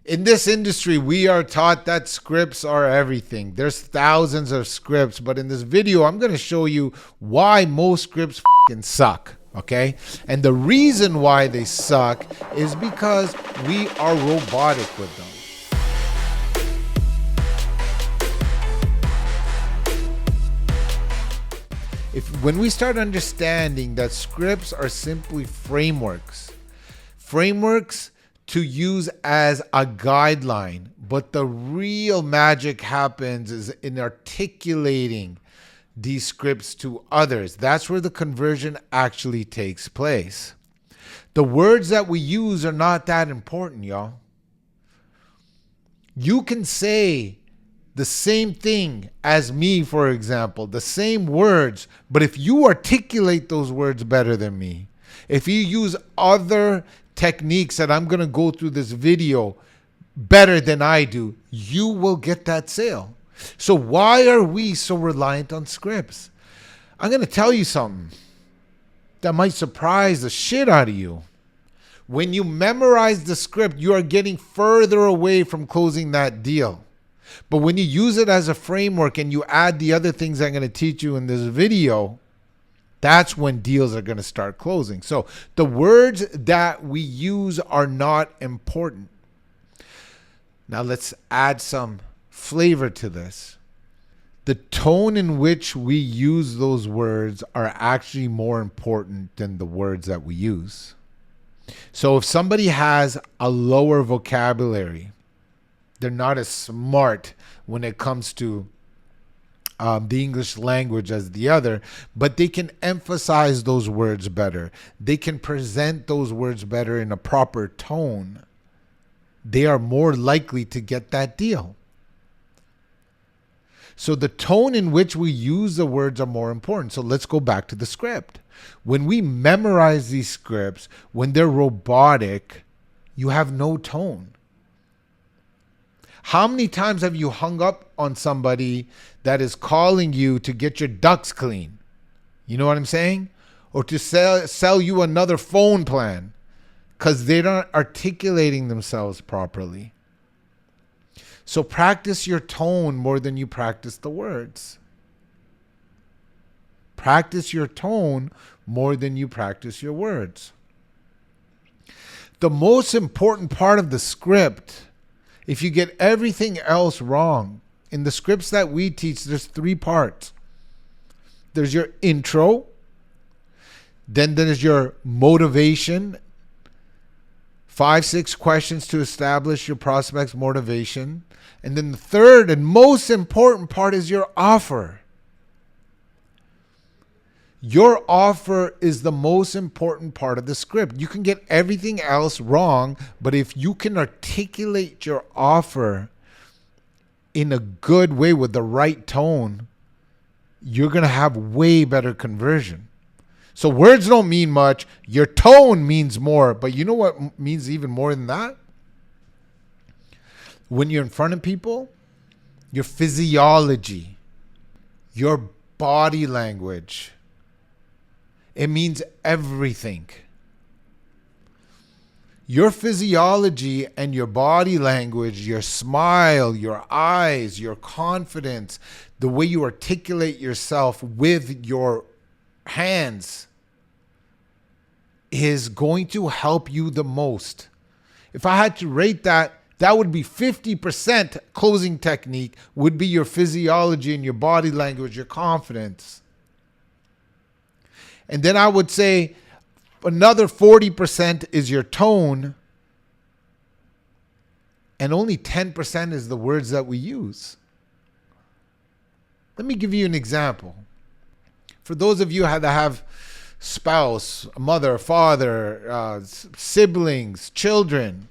In this industry, we are taught that scripts are everything. There's thousands of scripts, but in this video, I'm going to show you why most scripts fucking suck, okay? And the reason why they suck is because we are robotic with them. When we start understanding that scripts are simply frameworks to use as a guideline, but the real magic happens is in articulating these scripts to others. That's where the conversion actually takes place. The words that we use are not that important, y'all. You can say the same thing as me, for example, the same words, but if you articulate those words better than me, if you use other techniques that I'm going to go through this video better than I do, you will get that sale. So why are we so reliant on scripts? I'm going to tell you something that might surprise the shit out of you. When you memorize the script, you are getting further away from closing that deal. But when you use it as a framework and you add the other things I'm going to teach you in this video, that's when deals are going to start closing. So the words that we use are not important. Now let's add some flavor to this. The tone in which we use those words are actually more important than the words that we use. So if somebody has a lower vocabulary, they're not as smart when it comes to the English language as the other, but they can emphasize those words better. They can present those words better in a proper tone. They are more likely to get that deal. So the tone in which we use the words are more important. So let's go back to the script. When we memorize these scripts, when they're robotic, you have no tone. How many times have you hung up on somebody that is calling you to get your ducts clean? You know what I'm saying? Or to sell you another phone plan because they're not articulating themselves properly. So practice your tone more than you practice the words. Practice your tone more than you practice your words. The most important part of the script, if you get everything else wrong, in the scripts that we teach, there's 3 parts. There's your intro, then there's your motivation, 5-6 questions to establish your prospect's motivation, and then the third and most important part is your offer. Your offer is the most important part of the script. You can get everything else wrong, but if you can articulate your offer in a good way with the right tone, you're going to have way better conversion. So words don't mean much. Your tone means more. But you know what means even more than that? When you're in front of people, your physiology, your body language, it means everything. Your physiology and your body language, your smile, your eyes, your confidence, the way you articulate yourself with your hands is going to help you the most. If I had to rate that, that would be 50% closing technique would be your physiology and your body language, your confidence. And then I would say another 40% is your tone. And only 10% is the words that we use. Let me give you an example. For those of you that have spouse, a mother, a father, siblings, children,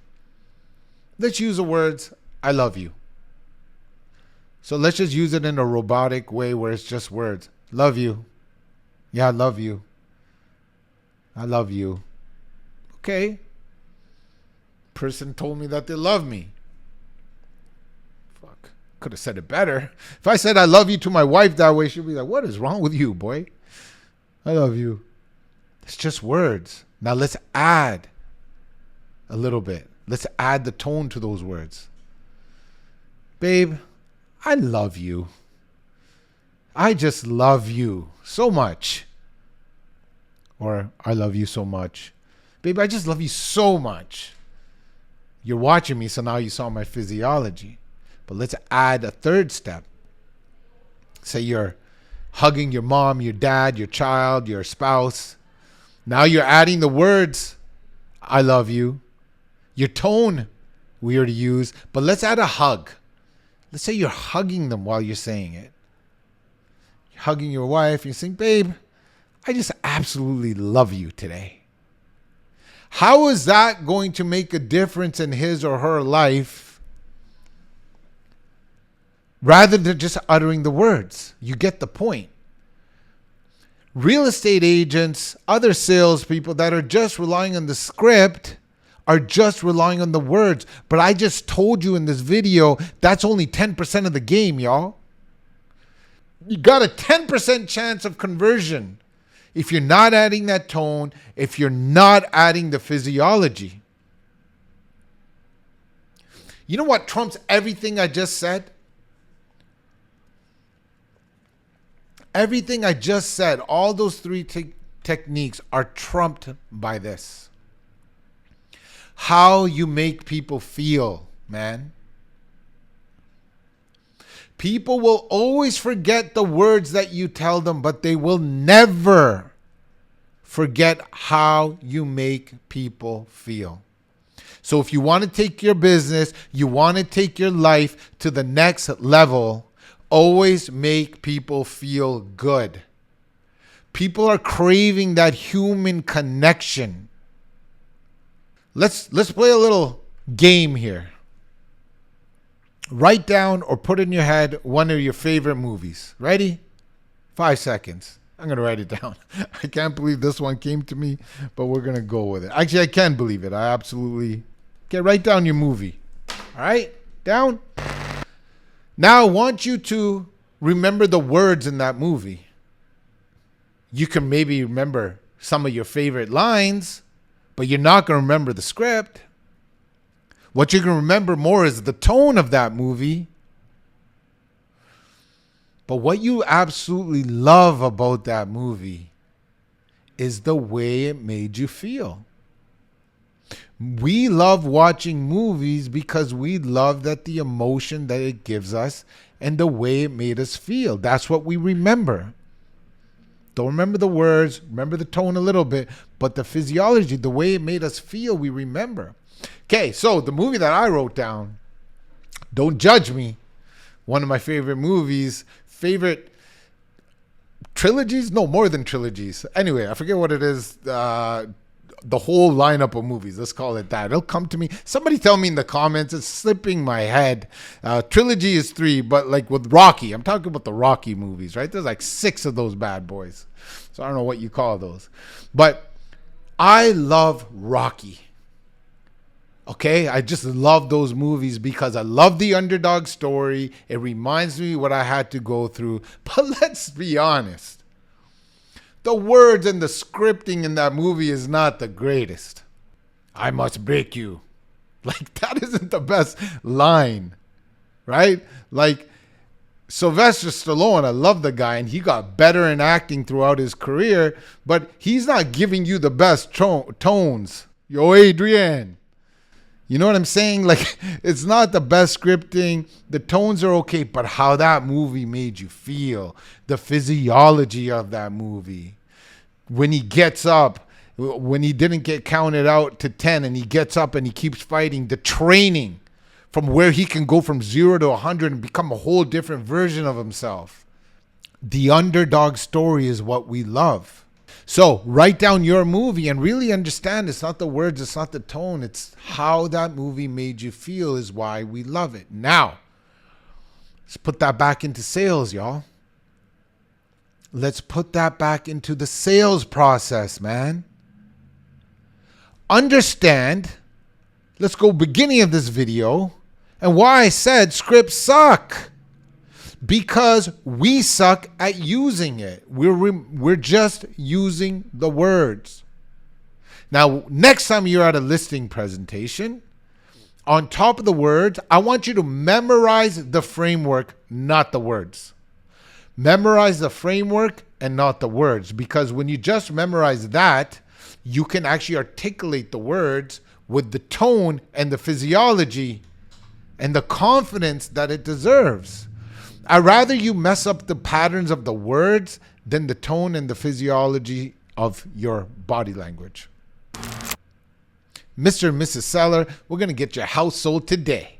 let's use the words, I love you. So let's just use it in a robotic way where it's just words. Love you. Yeah, I love you. I love you. Okay. Person told me that they love me. Fuck. Could have said it better. If I said I love you to my wife that way, she'd be like, what is wrong with you, boy? I love you. It's just words. Now let's add a little bit. Let's add the tone to those words. Babe, I love you. I just love you so much. Or I love you so much. Babe, I just love you so much. You're watching me, so now you saw my physiology. But let's add a third step. Say you're hugging your mom, your dad, your child, your spouse. Now you're adding the words, I love you. Your tone, weird to use, but let's add a hug. Let's say you're hugging them while you're saying it. You're hugging your wife, you're saying, babe, I just absolutely love you today. How is that going to make a difference in his or her life rather than just uttering the words? You get the point. Real estate agents, other salespeople that are just relying on the script are just relying on the words. But I just told you in this video, that's only 10% of the game, y'all. You got a 10% chance of conversion if you're not adding that tone, if you're not adding the physiology. You know what trumps everything I just said? Everything I just said, all those three techniques are trumped by this. How you make people feel, man. People will always forget the words that you tell them, but they will never forget how you make people feel. So if you want to take your business, you want to take your life to the next level, always make people feel good. People are craving that human connection. Let's play a little game here. Write down or put in your head one of your favorite movies. Ready? 5 seconds. I'm going to write it down. I can't believe this one came to me, but we're going to go with it. Actually, I can believe it. I absolutely... Okay, write down your movie. All right? Down. Now, I want you to remember the words in that movie. You can maybe remember some of your favorite lines, but you're not going to remember the script. What you're going to remember more is the tone of that movie. But what you absolutely love about that movie is the way it made you feel. We love watching movies because we love that the emotion that it gives us and the way it made us feel. That's what we remember. Don't remember the words, remember the tone a little bit, but the physiology, the way it made us feel, we remember. Okay, so the movie that I wrote down, don't judge me, one of my favorite movies, favorite trilogies? No, more than trilogies. Anyway, I forget what it is. The whole lineup of movies, let's call it that. It'll come to me. Somebody tell me in the comments. It's slipping my head. Trilogy is 3, but like with Rocky, I'm talking about the Rocky movies, right? There's like 6 of those bad boys. So I don't know what you call those. But I love Rocky. Okay, I just love those movies because I love the underdog story. It reminds me what I had to go through. But let's be honest. The words and the scripting in that movie is not the greatest. I must break you. Like, that isn't the best line, right? Like, Sylvester Stallone, I love the guy, and he got better in acting throughout his career, but he's not giving you the best tones. Yo, Adrian. You know what I'm saying? Like, it's not the best scripting. The tones are okay, but how that movie made you feel, the physiology of that movie. When he gets up, when he didn't get counted out to 10 and he gets up and he keeps fighting, the training from where he can go from 0 to 100 and become a whole different version of himself. The underdog story is what we love. So write down your movie and really understand it's not the words, it's not the tone, it's how that movie made you feel is why we love it. Now, let's put that back into sales, y'all. Let's put that back into the sales process, man. Understand, let's go beginning of this video and why I said scripts suck. Because we suck at using it. We're just using the words. Now, next time you're at a listing presentation, On top of the words, I want you to memorize the framework, not the words. Memorize the framework and not the words, because when you just memorize that, you can actually articulate the words with the tone and the physiology and the confidence that it deserves. I'd rather you mess up the patterns of the words than the tone and the physiology of your body language. Mr. and Mrs. Seller, we're going to get your house sold today.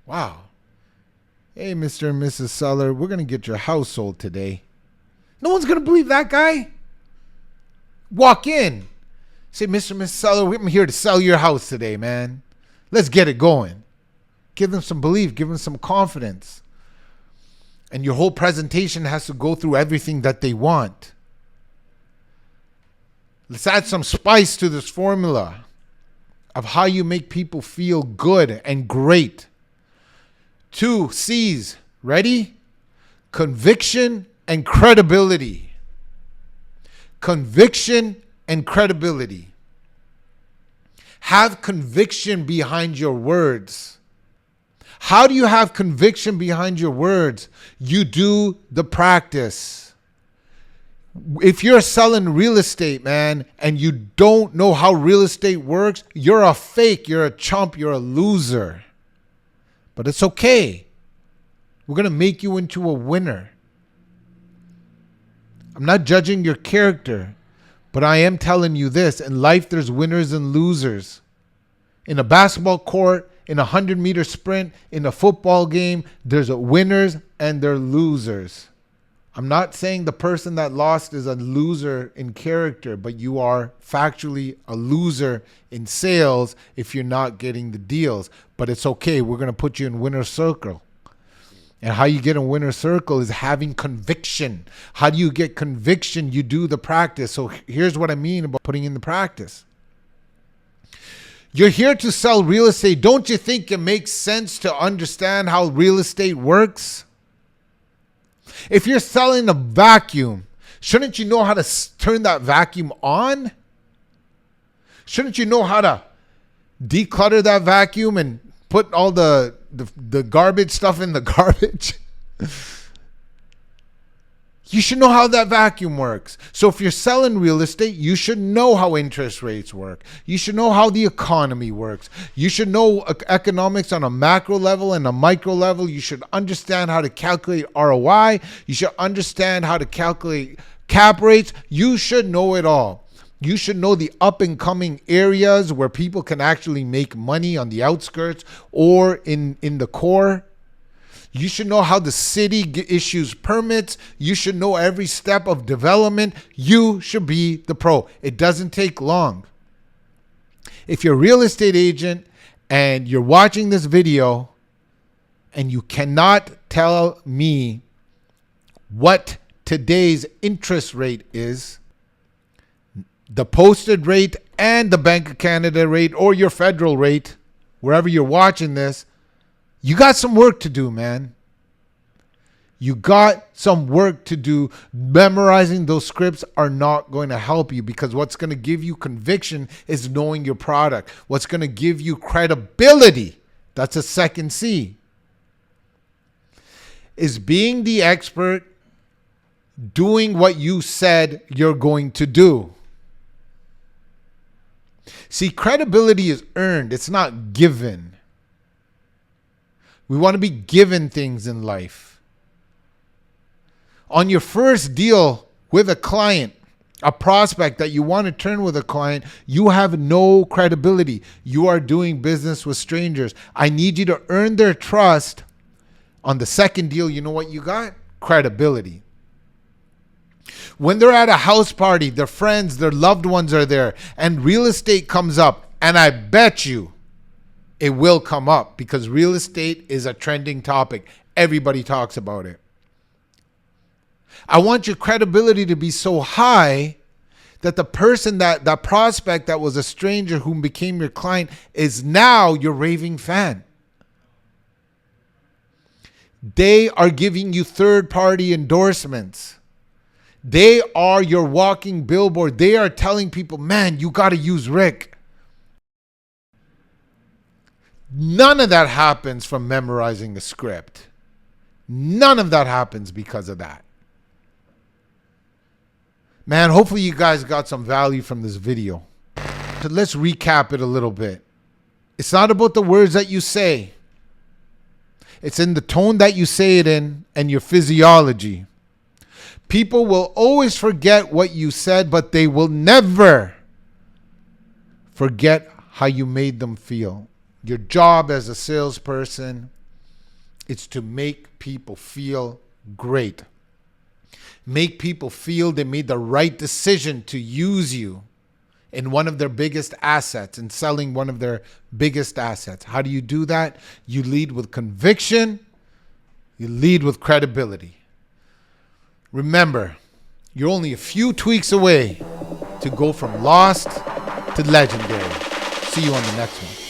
Wow. Hey, Mr. and Mrs. Seller, we're going to get your house sold today. No one's going to believe that guy. Walk in. Say, Mr. and Mrs. Seller, I'm here to sell your house today, man. Let's get it going. Give them some belief. Give them some confidence. And your whole presentation has to go through everything that they want. Let's add some spice to this formula of how you make people feel good and great. 2 C's. Ready? Conviction and credibility. Conviction and credibility. Have conviction behind your words. How do you have conviction behind your words? You do the practice. If you're selling real estate, man, and you don't know how real estate works, you're a fake, you're a chump, you're a loser. But it's okay. We're going to make you into a winner. I'm not judging your character, but I am telling you this. In life, there's winners and losers. In a basketball court, in a 100-meter sprint, in a football game, there's winners and there's losers. I'm not saying the person that lost is a loser in character, but you are factually a loser in sales if you're not getting the deals. But it's okay. We're going to put you in winner's circle. And how you get in winner's circle is having conviction. How do you get conviction? You do the practice. So here's what I mean about putting in the practice. You're here to sell real estate. Don't you think it makes sense to understand how real estate works? If you're selling a vacuum, shouldn't you know how to turn that vacuum on? Shouldn't you know how to declutter that vacuum and put all the garbage stuff in the garbage? You should know how that vacuum works. So if you're selling real estate, you should know how interest rates work. You should know how the economy works. You should know economics on a macro level and a micro level. You should understand how to calculate ROI. You should understand how to calculate cap rates. You should know it all. You should know the up and coming areas where people can actually make money on the outskirts or in the core. You should know how the city issues permits. You should know every step of development. You should be the pro. It doesn't take long. If you're a real estate agent and you're watching this video and you cannot tell me what today's interest rate is, the posted rate and the Bank of Canada rate or your federal rate, wherever you're watching this, you got some work to do, man. You got some work to do. Memorizing those scripts are not going to help you, because what's going to give you conviction is knowing your product. What's going to give you credibility, that's a second C, is being the expert, doing what you said you're going to do. See, credibility is earned. It's not given. We want to be given things in life. On your first deal with a client, a prospect that you want to turn with a client, you have no credibility. You are doing business with strangers. I need you to earn their trust. On the second deal, you know what you got? Credibility. When they're at a house party, their friends, their loved ones are there, and real estate comes up, and I bet you it will come up because real estate is a trending topic. Everybody talks about it. I want your credibility to be so high that the person, that prospect that was a stranger who became your client is now your raving fan. They are giving you third-party endorsements. They are your walking billboard. They are telling people, man, you got to use Rick. None of that happens from memorizing a script. None of that happens because of that. Man, hopefully you guys got some value from this video. So let's recap it a little bit. It's not about the words that you say. It's in the tone that you say it in and your physiology. People will always forget what you said, but they will never forget how you made them feel. Your job as a salesperson is to make people feel great. Make people feel they made the right decision to use you in one of their biggest assets, in selling one of their biggest assets. How do you do that? You lead with conviction. You lead with credibility. Remember, you're only a few tweaks away to go from lost to legendary. See you on the next one.